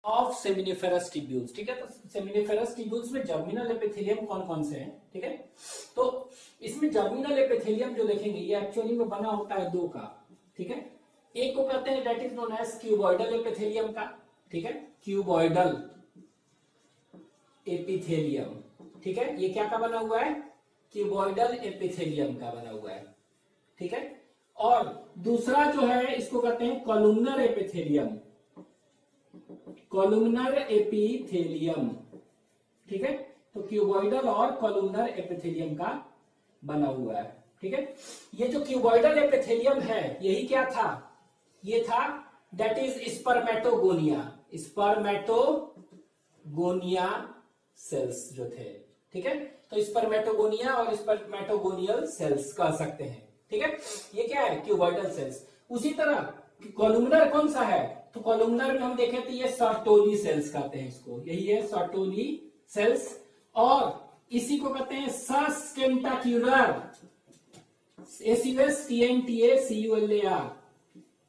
Of seminiferous tubules. ठीक है, तो सेमिनिफेरस ट्यूब्यूल्स में जर्मिनल एपिथेलियम कौन कौन से हैं? ठीक है, तो इसमें जर्मिनल एपिथेलियम जो देखेंगे ये एक्चुअली में बना होता है दो का। ठीक है, एक को कहते हैं that is known as cuboidal epithelium का। ठीक है, क्यूबॉइडल एपिथेलियम। ठीक है, ये क्या का बना हुआ है? क्यूबॉइडल एपिथेलियम का बना हुआ है। ठीक है, और दूसरा जो है इसको कहते हैं कॉलुमनर एपिथेलियम। Columnar epithelium. ठीक है, तो क्यूबॉइडल और कॉलुमनर एपिथेलियम का बना हुआ है। ठीक है, ये जो क्यूबॉइडल एपिथेलियम है यही क्या था? ये था that is spermatogonia. Spermatogonia cells जो थे। ठीक है, तो स्पर्मेटोगोनिया और स्पर्मेटोगोनियल सेल्स कह सकते हैं। ठीक है, ये क्या है? Cuboidal cells. उसी तरह कॉलुमनर कौन सा है? तो कॉलुमनर में हम देखें तो ये सर्टोली सेल्स कहते हैं इसको, यही है सर्टोली सेल्स। और इसी को कहते हैं सस्टेंटाक्युलर, SUSTENTACULAR।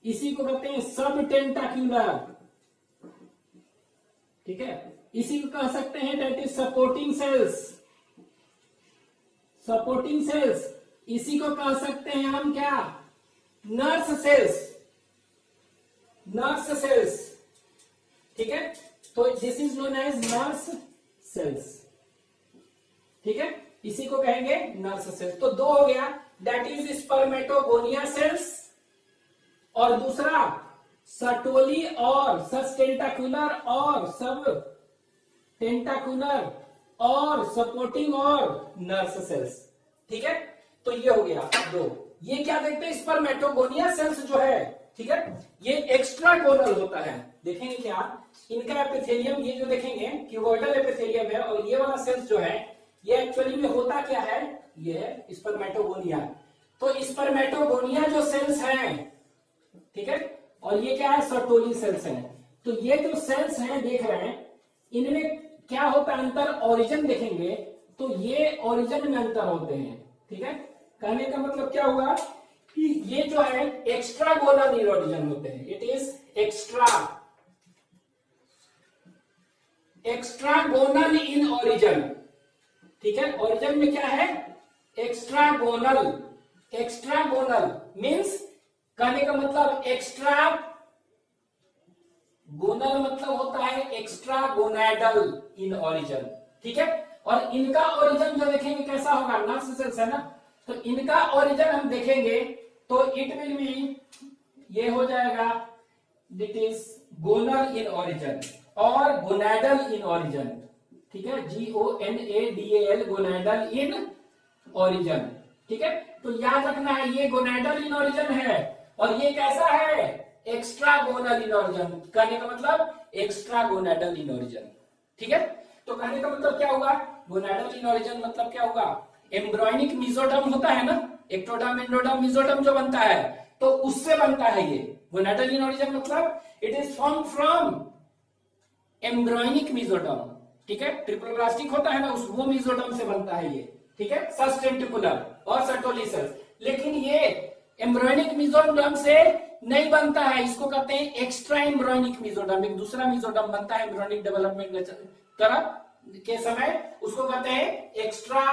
इसी को कहते हैं सब टेंटाक्युलर। ठीक है, इसी को कह सकते हैं that is supporting cells. Supporting cells. इसी को कह सकते हैं हम क्या? Nurse cells. Nurse cells. ठीक है, तो this is known as nurse cells. ठीक है, इसी को कहेंगे नर्स सेल्स। तो दो हो गया, दैट इज स्पर्मेटोगोनिया सेल्स और दूसरा सर्टोली और सस्टेंटाकुलर और सब टेंटाकुलर और सपोर्टिंग और नर्स सेल्स। ठीक है, तो ये हो गया दो। ये क्या देखते हैं? स्पर्मेटोगोनिया सेल्स जो है, ठीक है, ये एक्स्ट्रा गोनल होता है। देखेंगे क्या इनका एपिथेलियम, ये जो देखेंगे क्यूबॉइडल एपिथेलियम है और ये वाला सेल्स जो है ये एक्चुअली में होता क्या है? ये है स्पर्मेटोगोनिया। तो स्पर्मेटोगोनिया जो सेल्स हैं, ठीक है, और ये क्या है? सर्टोली सेल्स हैं। तो ये जो सेल्स हैं देख रहे हैं, इनमें क्या होता है अंतर? ओरिजिन देखेंगे तो ये ओरिजिन में अंतर होते हैं। ठीक है, कहने का मतलब क्या हुआ कि ये जो है एक्स्ट्रा गोनल इन ओरिजिन होते हैं। It is extra gonal in origin. ठीक है, ओरिजिन में क्या है? Extra gonal. Extra gonal means कहने का मतलब एक्स्ट्रा गोनल मतलब होता है एक्स्ट्रा गोनाडल इन ओरिजिन। ठीक है, और इनका ओरिजिन जो देखेंगे कैसा होगा? नर्स सेल्स है ना, तो इनका ओरिजिन हम देखेंगे तो इट विल बी, ये हो जाएगा दिट इज गोनल इन ओरिजिन और गोनाडल इन ओरिजिन। ठीक है, GONADAL गोनाडल इन ओरिजिन। ठीक है, तो याद रखना है ये गोनाडल इन ओरिजिन है और ये कैसा है? Extra gonal in origin. कहने का मतलब एक्स्ट्रा गोनाडल इन ओरिजिन। ठीक है, तो कहने का मतलब क्या होगा? गोनाडल इन ओरिजिन मतलब क्या होगा? एम्ब्रॉयनिक मेसोडर्म होता है ना, एक्टोडर्म एंडोडर्म मेसोडर्म जो बनता है तो उससे बनता है ये गोनाडल इन ओरिजिन। मतलब it is form from embryonic mesoderm. ठीक है, ट्रिपल प्लास्टिक होता है ना, उस वो मेसोडर्म से बनता है ये। ठीक है, सस्टेंटिकुलर और सर्टोली सेल्स। लेकिन ये एम्ब्रॉयनिक मेसोडर्म से नहीं बनता है, इसको कहते हैं एक्स्ट्रा एम्ब्रॉयनिक मेसोडर्म। एक दूसरा मेसोडर्म बनता है एम्ब्रॉयनिक डेवलपमेंट तरह के समय, उसको कहते हैं एक्स्ट्रा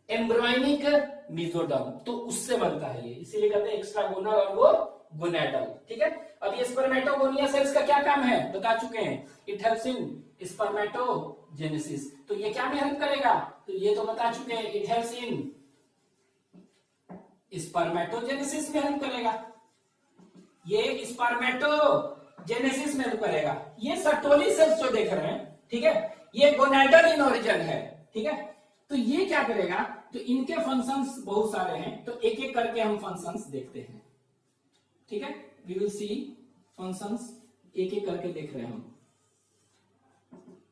एम्ब्रॉयनिक मेसोडर्म। तो उससे बनता है ये, इसीलिए कहते हैं एक्स्ट्रा गोनल और वो गोनाडल। ठीक है, अब ये स्पर्मेटोगोनिया सेल्स का क्या काम है बता चुके हैं। It helps in spermatogenesis. तो ये क्या में हेल्प करेगा? तो ये तो बता चुके हैं, इट हेल्प्स इन स्पर्मेटोजेनेसिस में हेल्प करेगा। ये स्पर्मेटोजेनेसिस में हेल्प करेगा। ये सर्टोली सेल्स जो देख रहे हैं, ठीक है, ये गोनाडल इन ओरिजिन है। ठीक है, तो ये क्या करेगा? तो इनके फंक्शंस बहुत सारे हैं, तो एक एक करके हम फंक्शंस देखते हैं। ठीक है, वी विल सी फंक्शंस, एक एक करके देख रहे हैं हम।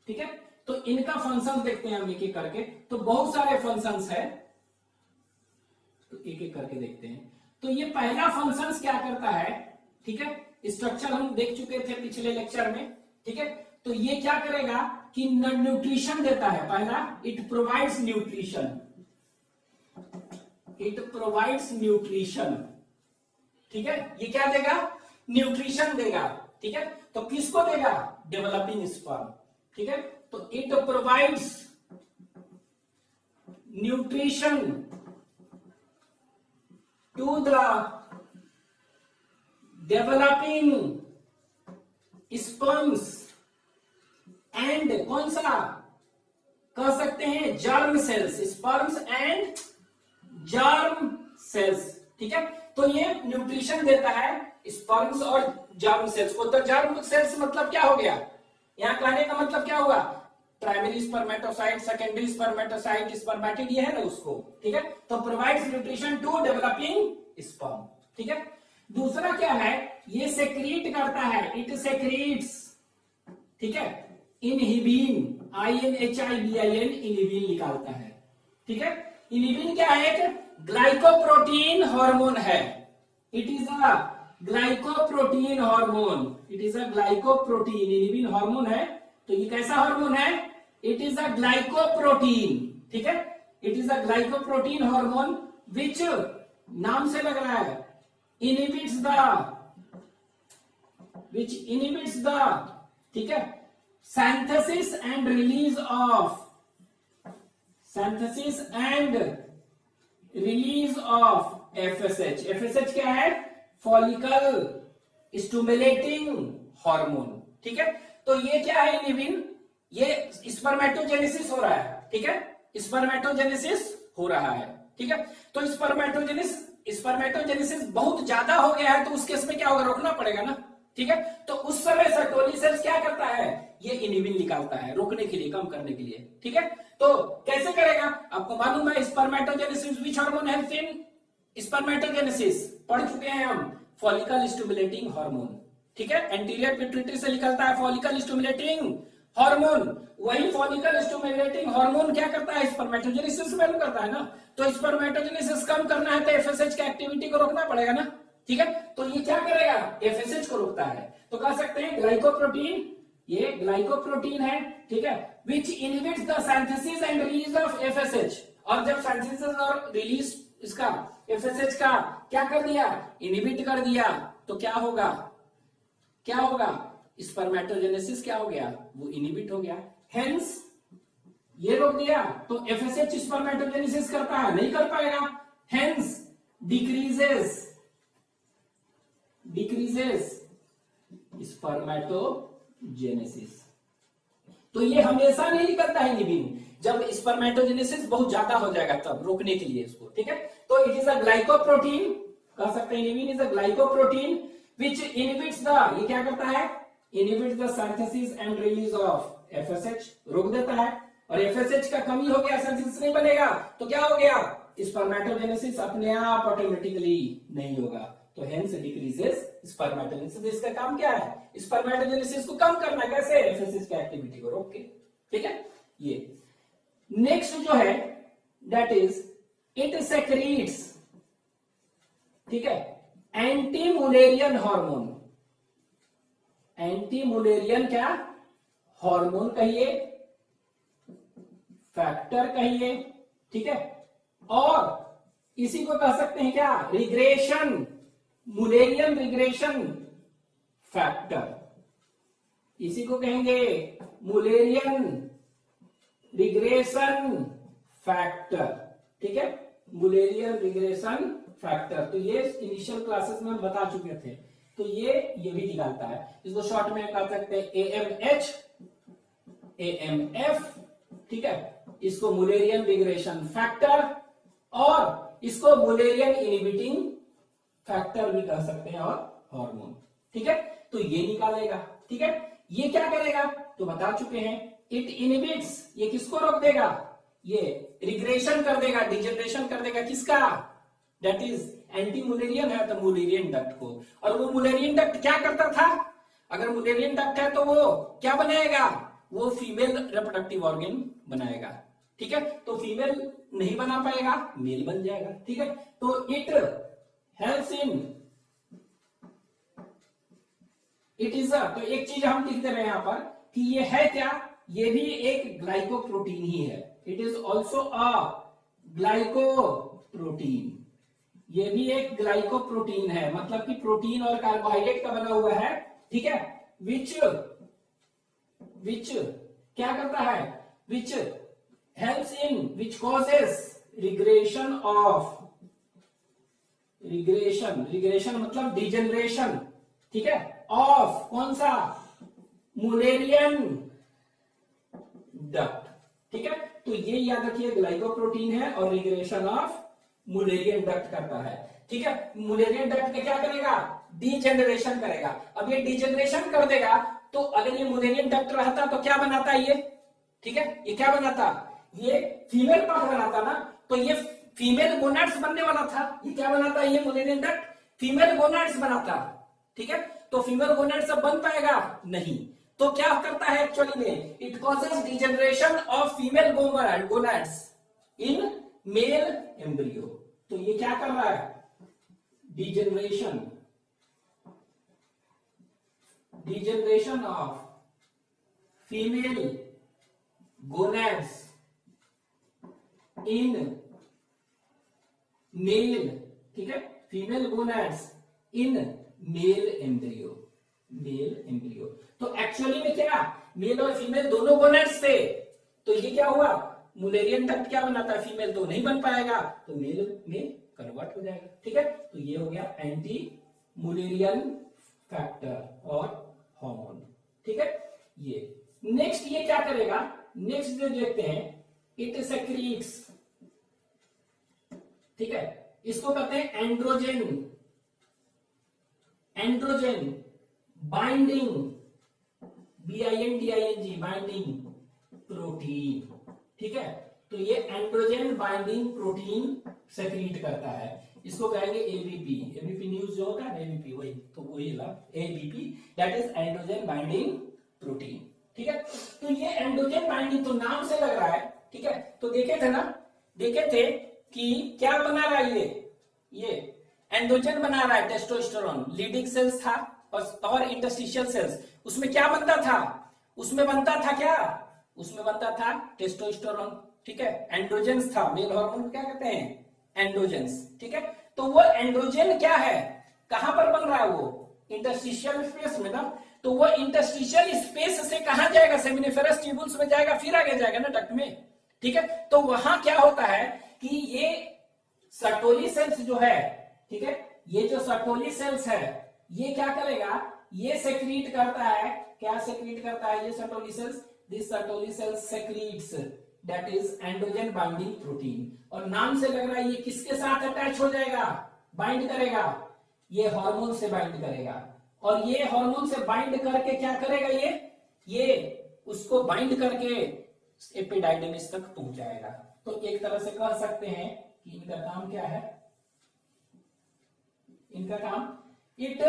ठीक है, तो इनका फंक्शंस देखते हैं हम एक एक करके। तो बहुत सारे फंक्शंस है, तो एक एक करके देखते हैं। तो ये पहला फंक्शंस क्या करता है? ठीक है, स्ट्रक्चर हम देख चुके थे पिछले लेक्चर में। ठीक है, तो ये क्या करेगा कि न्यूट्रिशन देता है। पहला, it provides nutrition. It provides nutrition. ठीक है, ये क्या देगा? न्यूट्रिशन देगा। ठीक है, तो किसको देगा? Developing sperm. ठीक है, तो it provides nutrition to the developing sperms and कौन सा कह सकते हैं? Germ cells, sperms and germ cells. ठीक है, तो ये न्यूट्रिशन देता है स्पर्म्स और जर्म सेल्स को। तो जर्म सेल्स मतलब क्या हो गया? यहां कहने का मतलब क्या हुआ? Primary spermatocyte, secondary spermatocyte, spermatid, ये है ना उसको। ठीक है, तो provides nutrition to developing sperm. ठीक है, दूसरा क्या है? ये सेक्रीट करता है, इट सेक्रीट्स, ठीक है, इनहिबिन, INHIBIN, इनहिबिन निकालता है। ठीक है, इनहिबिन क्या है? एक ग्लाइकोप्रोटीन हार्मोन है। It is a glycoprotein hormone, it is a glycoprotein, inhibin hormone है। तो ये कैसा हार्मोन है? It is a glycoprotein. ठीक है, it is a glycoprotein hormone which, नाम से लग रहा है, inhibits the, ठीक है, synthesis and release of FSH। FSH क्या है? Follicle stimulating hormone. ठीक है, तो ये क्या है? इनहिबिन, ये स्पर्मेटोजेनेसिस हो रहा है। ठीक है, स्पर्मेटोजेनेसिस हो रहा है। ठीक है, तो स्पर्मेटोजेनेसिस बहुत ज्यादा हो गया है, तो उस केस में क्या होगा? रोकना पड़ेगा ना। ठीक है, तो उस समय सर्टोली सेल्स क्या करता है? ये इनहिबिन निकालता है रोकने के लिए, कम करने के लिए। ठीक है, तो कैसे करेगा? आपको मालूम है spermatogenesis which hormone helps in spermatogenesis, पढ़ चुके हैं हम, फॉलिकल स्टिमुलेटिंग हार्मोन। ठीक है, एंटीरियर पिट्यूटरी से निकलता है फॉलिकल स्टिमुलेटिंग हार्मोन। वही फॉलिकल स्टिमुलेटिंग हार्मोन क्या करता है? स्पर्मेटोजेनेसिस में करता है ना। तो स्पर्मेटोजेनेसिस कम करना है तो एफएसएच की एक्टिविटी को रोकना पड़ेगा ना। ठीक है, तो ये क्या करेगा? एफएसएच को रोकता है। तो कह सकते हैं ग्लाइकोप्रोटीन, ये ग्लाइकोप्रोटीन है। ठीक है, which inhibits the synthesis and release of FSH. और जब सिंथेसिस और रिलीज इसका एफएसएच का क्या कर दिया? इनहिबिट कर दिया, तो क्या होगा? क्या होगा? स्पर्मेटोजेनेसिस क्या हो गया? वो इनहिबिट हो गया। हेंस ये रोक दिया तो एफएसएच स्पर्मेटोजेनेसिस करता है? नहीं कर पाएगा। Hence decreases spermatogenesis. तो ये हमेशा नहीं निकलता है इनहिबिन, जब स्पर्मेटोजेनेसिस बहुत ज्यादा हो जाएगा तब रोकने के लिए इसको। ठीक है, तो इट इज अ ग्लाइकोप्रोटीन, कह सकते हैं inhibin is a glycoprotein which inhibits the, ये क्या करता है? Inhibits the synthesis and release of FSH, रोक देता है। और एफएसएच का कमी हो गया, सिंथेसिस नहीं बनेगा, तो क्या हो गया? स्पर्मेटोजेनेसिस अपने आप ऑटोमेटिकली नहीं होगा, तो हेंस डिक्रीजेस स्पर्मेटोजेनेसिस। इसका काम क्या है? स्पर्मेटोजेनेसिस को कम करना। कैसे? एफएसएच की एक्टिविटी को रोक के। ठीक है, ये नेक्स्ट जो है दैट इज इट सेक्रीट्स, ठीक है, anti Mullerian hormone. Anti Mullerian क्या हार्मोन कहिए, फैक्टर कहिए। ठीक है, और इसी को कह सकते हैं क्या? रिग्रेशन, मुलेरियन रिग्रेशन फैक्टर, इसी को कहेंगे मुलेरियन रिग्रेशन फैक्टर। ठीक है, मुलेरियन रिग्रेशन फैक्टर। तो ये इनिशियल क्लासेस में हम बता चुके थे। तो ये भी निकालता है। इसको शॉर्ट में कह सकते हैं AMH, AMF। ठीक है, इसको मुलेरियन रिग्रेशन फैक्टर और इसको मुलेरियन इनहिबिटिंग फैक्टर भी कह सकते हैं, और हार्मोन। ठीक है, तो ये निकालेगा। ठीक है, ये क्या करेगा? तो बता चुके हैं, इट इनहिबिट्स, ये किसको रोक देगा? ये रिग्रेशन कर देगा, डिजेनरेशन कर देगा। किसका? दैट इज एंटी मुलेरियन है तो मुलेरियन डक्ट को। और वो मुलेरियन डक्ट क्या करता था? अगर मुलेरियन डक्ट है तो वो क्या बनाएगा? वो फीमेल रिप्रोडक्टिव ऑर्गन बनाएगा। ठीक है, तो फीमेल नहीं बना पाएगा, मेल बन जाएगा। ठीक है, तो it helps in, it is a, तो एक चीज हम लिख दे रहे हैं यहां पर कि ये है क्या? ये भी एक ग्लाइकोप्रोटीन ही है। It is also a glycoprotein, ये भी एक ग्लाइकोप्रोटीन है। मतलब कि प्रोटीन और कार्बोहाइड्रेट का बना हुआ है ठीक है, विच क्या करता है, which helps in, which causes regression मतलब डिजेनरेशन, ठीक है, ऑफ कौन सा, मुलेरियन डक्ट, ठीक है। तो ये याद रखिए ग्लाइकोप्रोटीन है और रिग्रेशन ऑफ मुलेरियन डक्ट करता है, ठीक है। मुलेरियन डक्ट के क्या करेगा, डिजेनरेशन करेगा। अब ये डिजेनरेशन कर देगा तो अगर ये मुलेरियन डक्ट रहता तो क्या बनाता ये, ठीक है, ये क्या बनाता, ये फीमेल पार्ट बनाता ना, तो ये फीमेल गोनाड्स बनने वाला था, ये क्या बनाता ये मुलेरियन डक्ट, फीमेल गोनाड्स बनाता, ठीक है। तो फीमेल गोनाड्स अब बन पाएगा नहीं, तो क्या करता है एक्चुअली में, it causes degeneration of female gonads in male embryo. तो ये क्या कर रहा है, degeneration of female gonads in male, ठीक है, female gonads in male embryo, तो एक्चुअली में क्या, मेल और फीमेल दोनों गोनाड्स थे, तो ये क्या हुआ, मुलेरियन डक्ट क्या बनाता है, फीमेल तो नहीं बन पाएगा, तो मेल में कन्वर्ट हो जाएगा, ठीक है। तो ये हो गया एंटी मुलेरियन फैक्टर और हार्मोन, ठीक है। ये नेक्स्ट ये क्या करेगा, नेक्स्ट जो देखते हैं, इट सेक्रीट्स, ठीक है, इसको कहते हैं androgen binding, BINDING binding protein, ठीक है। तो ये एंड्रोजन बाइंडिंग प्रोटीन सेक्रीट करता है, इसको कहेंगे एबीपी न्यूज जो होता है एबीपी, वही तो वही ABP, that is androgen binding protein, ठीक है। तो ये एंड्रोजन बाइंडिंग तो नाम से लग रहा है, ठीक है। तो देखे थे कि क्या बना रहा है ये एंड्रोजन बना रहा है, टेस्टोस्टेरोन, लीडिंग सेल्स था और इंटरस्टिशियल सेल्स, उसमें क्या बनता था, उसमें बनता था टेस्टोस्टेरोन, ठीक है। एंड्रोजेंस था, मेल हार्मोन क्या कहते हैं, एंड्रोजेंस, ठीक है। तो वो एंड्रोजन क्या है, कहां पर बन रहा है, वो इंटरस्टिशियल स्पेस में ना, तो वो इंटरस्टिशियल स्पेस से कहां जाएगा, सेमिनिफेरस ट्यूबुल्स में जाएगा, फिर आगे जाएगा ना डक्ट में, ठीक है। तो वहां क्या होता है कि ये सर्टोली सेल्स जो है, ठीक है, ये जो सर्टोली सेल्स है ये क्या करेगा, ये सेक्रीट करता है, क्या सेक्रीट करता है ये Sertoli cells, this Sertoli cells secretes that is androgen binding protein, और नाम से लग रहा है ये किसके साथ अटैच हो जाएगा, बाइंड करेगा, ये हार्मोन से बाइंड करेगा, और ये हार्मोन से बाइंड करके क्या करेगा, ये उसको बाइंड करके एपिडाइडिमिस तक पहुंचाएगा। तो एक तरह से कह सकते हैं कि इनका काम क्या है, इनका काम इट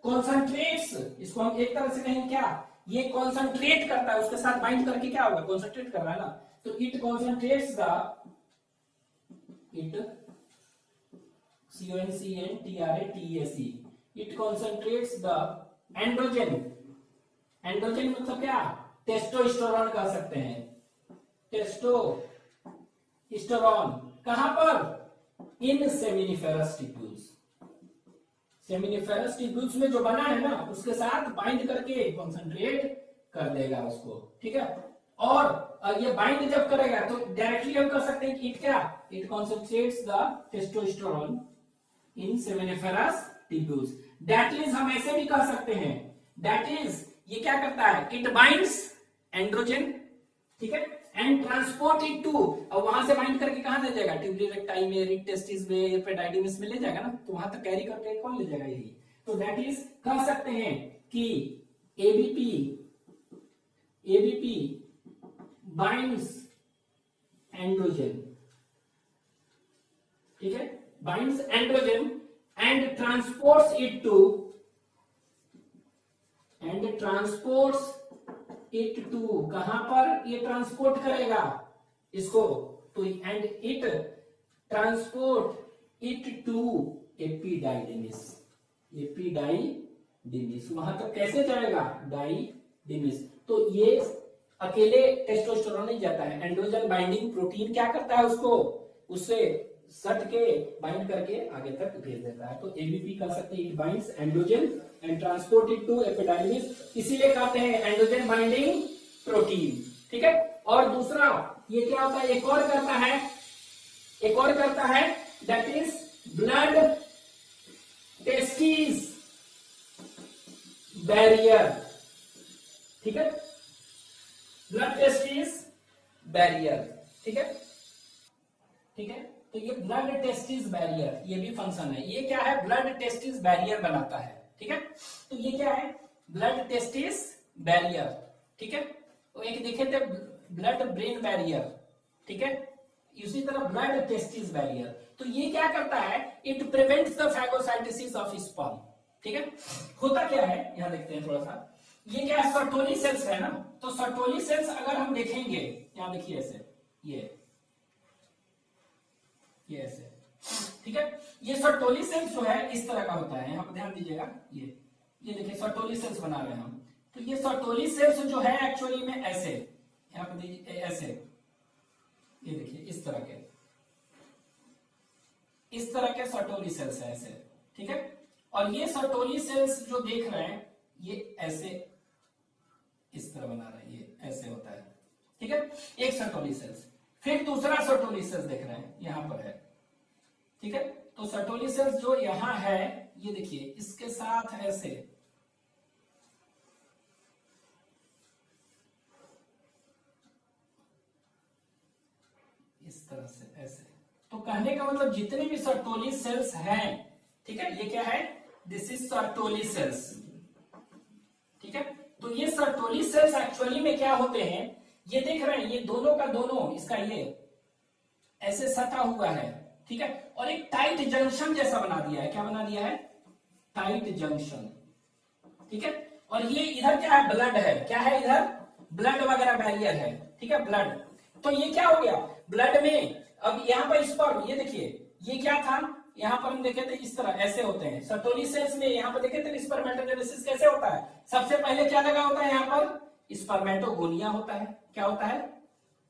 कॉन्सेंट्रेट्स, इसको हम एक तरह से कहेंगे क्या, ये कॉन्सेंट्रेट करता है, उसके साथ बाइंड करके क्या होगा, कॉन्सेंट्रेट कर रहा है ना, तो it concentrates it concentrates the androgen, androgen मतलब क्या, टेस्टोस्टेरोन कह सकते हैं, टेस्टोस्टेरोन कहां पर, इन सेमिनिफेरस टिप्यूल्स, सेमिनिफेरस टिप्यूल्स में जो बना है ना उसके साथ बाइंड करके कॉन्सेंट्रेट कर देगा उसको, ठीक है। और ये बाइंड जब करेगा तो डायरेक्टली हम कह सकते हैं कि it concentrates the testosterone in seminiferous tubules, that is हम ऐसे भी कह सकते हैं, दैट इज ये क्या करता है, इट बाइंड्स एंड्रोजन, ठीक है, एंड ट्रांसपोर्ट इट टू, और वहां से बाइंड करके कहां ले जाएगा, ट्यूबरी रेक्टाई में, रिक्टेस्टिस में, एपिडाइडिमिस में ले जाएगा ना, तो वहां तक कैरी करके कौन ले जाएगा, यही। तो दैट इज कह सकते हैं कि एबीपी बाइंड्स एंड्रोजन, ठीक है, binds androgen and transports it to कहां पर, ये ट्रांसपोर्ट करेगा इसको, तो and it transport it to epididymis, वहां तक कैसे जाएगा, डाइडिमिस। तो ये अकेले टेस्टोस्टेरोन नहीं जाता है, एंड्रोजन बाइंडिंग प्रोटीन क्या करता है, उसको उससे सट के बाइंड करके आगे तक भेज देता है। तो एबीपी कह सकते हैं, it binds androgen and transport it to epidermis, इसीलिए कहते हैं एंड्रोजन बाइंडिंग प्रोटीन। ठीक है। और दूसरा ये क्या होता है, एक और करता है that is blood testis barrier. ठीक है, ब्लड टेस्टिस बैरियर। ठीक है, ठीक है। तो ये ब्लड टेस्टिस बैरियर, ये भी फंक्शन है। ये क्या है, ब्लड टेस्टिस बैरियर बनाता है। ठीक है, तो ये क्या है, ब्लड टेस्टिस बैरियर। ठीक है, तो एक देखे थे ब्लड ब्रेन बैरियर। ठीक है, इसी तरह ब्लड टेस्टिस बैरियर। तो ये क्या करता है, it prevents the phagocytosis of sperm. ठीक है, होता क्या है यहां देखते हैं थोड़ा सा। ये क्या है, सर्टोली सेल्स है ना। तो सर्टोली सेल्स अगर हम देखेंगे, यहां देखिए ऐसे, ये ऐसे। ठीक है, ये सर्टोली सेल्स जो है इस तरह का होता है, यहां पर ध्यान दीजिएगा। ये देखिए सर्टोली सेल्स बना रहे हैं हम। तो ये सर्टोली सेल्स जो है एक्चुअली में ऐसे, यहां पर देखिए ऐसे, ये देखिए इस तरह के सर्टोली सेल्स है ऐसे। ठीक है, और ये सर्टोली सेल्स जो देख रहे हैं ये ऐसे इस तरह बना रहे हैं, ये ऐसे होता है। ठीक है, एक सर्टोली सेल्स। फिर दूसरा सर्टोली सेल्स देख रहे हैं, यहां पर है। ठीक है, तो सर्टोली सेल्स जो यहां है, ये देखिए इसके साथ ऐसे, इस तरह से ऐसे। तो कहने का मतलब जितने भी सर्टोली सेल्स हैं, ठीक है, ये क्या है, दिस इज सर्टोली सेल्स। ठीक है, तो ये सर्टोली सेल्स एक्चुअली में क्या होते हैं, ये देख रहे हैं, ये दोनों का दोनों, इसका ये ऐसे सटा हुआ है। ठीक है, और एक टाइट जंक्शन जैसा बना दिया है। क्या बना दिया है, टाइट जंक्शन। ठीक है, और ये इधर क्या है, ब्लड है। क्या है इधर, ब्लड वगैरह बैरियर है। ठीक है, ब्लड। तो ये क्या हो गया, ब्लड में अब यहां पर स्पर्म, ये देखिए ये क्या था, यहां पर हम देखे थे इस तरह ऐसे होते हैं सर्टोली सेल्स में। यहां पर देखे थे स्पर्मेटोजेनेसिस कैसे होता है, सबसे पहले क्या लगा होता है, यहां पर स्पर्मेटोगोनिया होता है। क्या होता है,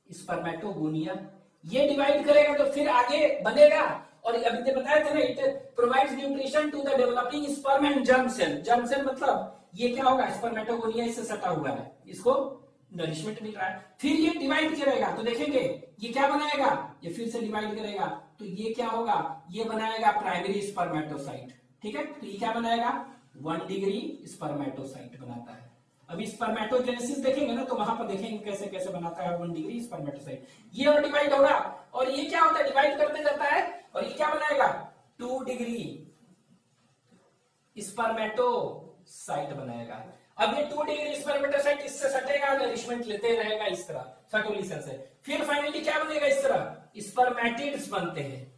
स्पर्मेटोगोनिया। ये डिवाइड करेगा तो फिर आगे बनेगा। और अभी तो बताया था ना, it provides nutrition to the developing sperm and germ cell. Germ cell मतलब ये क्या होगा, स्पर्मेटोगोनिया इससे सटा हुआ है, इसको नरिशमेंट मिल रहा है। फिर ये डिवाइड करेगा तो देखेंगे ये क्या बनाएगा, ये फिर से डिवाइड करेगा तो ये क्या होगा, ये बनाएगा प्राइमरी स्पर्मेटोसाइट। ठीक है, तो ये क्या बनाएगा, 1 डिग्री स्पर्मेटोसाइट बनाता है। अभी स्पर्मेटोजेनेसिस देखेंगे ना, तो वहां पर देखेंगे कैसे कैसे बनाता है 1 डिग्री स्पर्मेटोसाइट। ये और डिवाइड होगा, और ये क्या होता है, डिवाइड करते जाता है, और ये क्या बनाएगा, 2 डिग्री स्पर्मेटोसाइट बनाएगा। अब ये 2 डिग्री स्पर्मेटोसाइट इससे सटेगा, नरिशमेंट लेते रहेगा इस तरह सर्टोली सेल से। फिर फाइनली क्या बनेगा, इस तरह स्पर्मेटिड्स बनते हैं,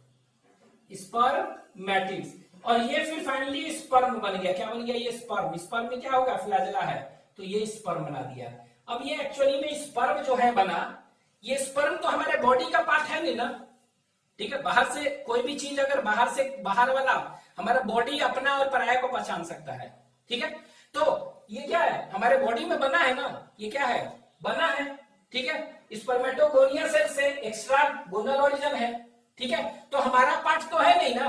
स्पर्मेटिड्स। और ये फिर फाइनली स्पर्म बन गया। क्या बन गया, ये स्पर्म। स्पर्म में क्या होगा, फ्लैजेला है, तो ये स्पर्म बना दिया। अब ये एक्चुअली में स्पर्म जो है बना, ये स्पर्म तो हमारे बॉडी का पार्ट है नहीं ना। ठीक है, बाहर से कोई भी चीज अगर बाहर वाला, हमारा बॉडी अपना और पराया को पहचान सकता है। ठीक है, तो ये क्या है, हमारे बॉडी में बना है ना, ये क्या है, बना है। ठीक है, स्पर्मेटोगोनिया सेल से एक्स्ट्रा गोनल ओरिजिन है। ठीक है, तो हमारा पार्ट तो है नहीं ना,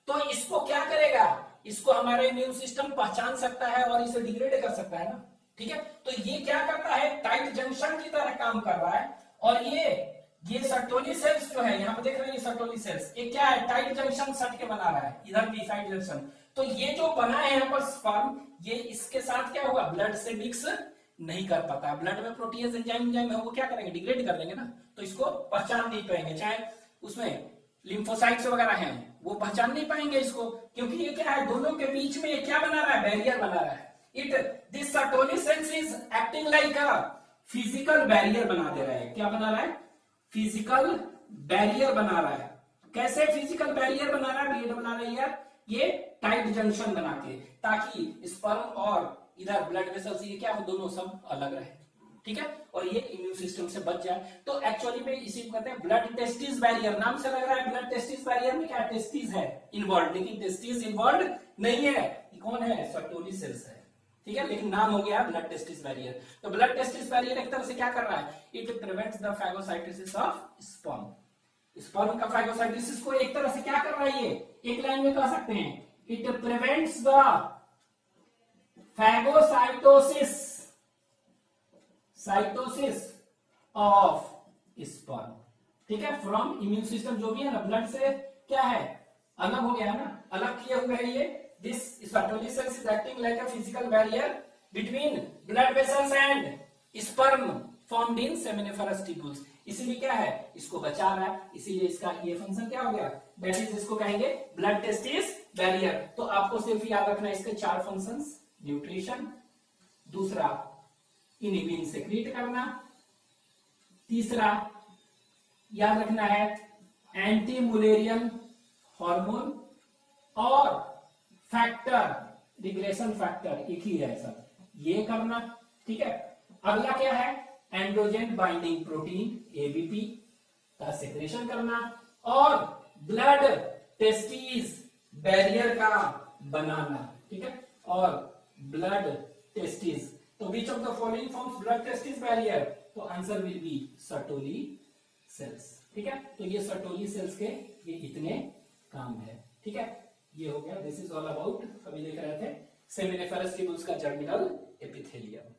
तो इसको क्या करेगा, इसको हमारा इम्यून सिस्टम पहचान सकता है और इसे डिग्रेड कर सकता है ना। ठीक है, तो ये क्या करता है, टाइट जंक्शन की तरह काम कर रहा है। और ये सर्टोली सेल्स जो है, यहां पर देख रहे हैं ये सर्टोली सेल्स, ये क्या है, टाइट जंक्शन सट के बना रहा है, इधर भी टाइट जंक्शन। तो ये जो बना है यहाँ पर स्पर्म, ये इसके साथ क्या होगा, ब्लड से मिक्स नहीं कर पाता। ब्लड में प्रोटीन एंजाइम है, वो क्या करेंगे, डिग्रेड कर देंगे ना, तो इसको पहचान नहीं पाएंगे। चाहे उसमें लिम्फोसाइट्स वगैरह हैं, वो पहचान नहीं पाएंगे इसको, क्योंकि ये क्या है, दोनों के बीच में ये क्या बना रहा है, बैरियर बना रहा है। This Sertoli sales is acting like a physical barrier बना दे रहा है। क्या बना रहा है, फिजिकल बैरियर बना रहा है। कैसे फिजिकल बैरियर बना रहा है, बना रहा है यार, ये टाइट जंक्शन बना के, ताकि स्पर्म और इधर ब्लड वेसल्स ये क्या हो, दोनों सब अलग रहे। ठीक है, और ये इम्यून सिस्टम से बच जाए। तो एक्चुअली में इसी को कहते हैं ब्लड टेस्टिस बैरियर। नाम से लग रहा है ब्लड टेस्टिस बैरियर में क्या टेस्टिस है इन्वॉल्व, लेकिन टेस्टिस इन्वॉल्व नहीं है। ये कौन है, सर्टोली सेल्स है। ठीक है, लेकिन नाम हो गया ब्लड टेस्टिस बैरियर। तो ब्लड टेस्टिस बैरियर एक तरह से क्या कर रहा है, it prevents the phagocytosis of sperm. Sperm का फाइगोसाइटोसिस को एक तरह से क्या कर रहा है, ये एक लाइन में कह सकते हैं, it prevents the phagocytosis of sperm, ठीक है, फ्रॉम इम्यून सिस्टम, जो भी है ना ब्लड से क्या है, अलग हो गया है ना, अलग किए हुए है ये। This Sertoli sales is acting like a physical barrier between blood vessels and sperm formed in seminiferous tubules, इसीलिए क्या है, इसको बचा रहा है, इसीलिए इसका ये फंक्शन क्या हो गया, दैट इज इसको कहेंगे ब्लड टेस्टिस बैरियर। तो आपको सिर्फ याद रखना है इसके 4 फंक्शंस, न्यूट्रिशन, दूसरा इनिबिन सेक्रीट करना, तीसरा याद रखना है एंटी मुलेरियन हार्मोन, और फैक्टर रिग्रेशन फैक्टर एक ही है सब, ये करना, ठीक है। अगला क्या है, एंड्रोजन बाइंडिंग प्रोटीन एबीपी का सेक्रेशन करना, और ब्लड टेस्टिस बैरियर का बनाना, ठीक है, और ब्लड टेस्टिस, तो which of the following forms blood testis barrier, तो answer will be Sertoli cells, ठीक है। तो ये सर्टोली सेल्स के ये इतने काम है, ठीक है, ये हो गया। दिस इज ऑल अबाउट, अभी देख रहे थे सेमिनिफरस टिब्यूल्स का जर्मिनल एपिथेलियम।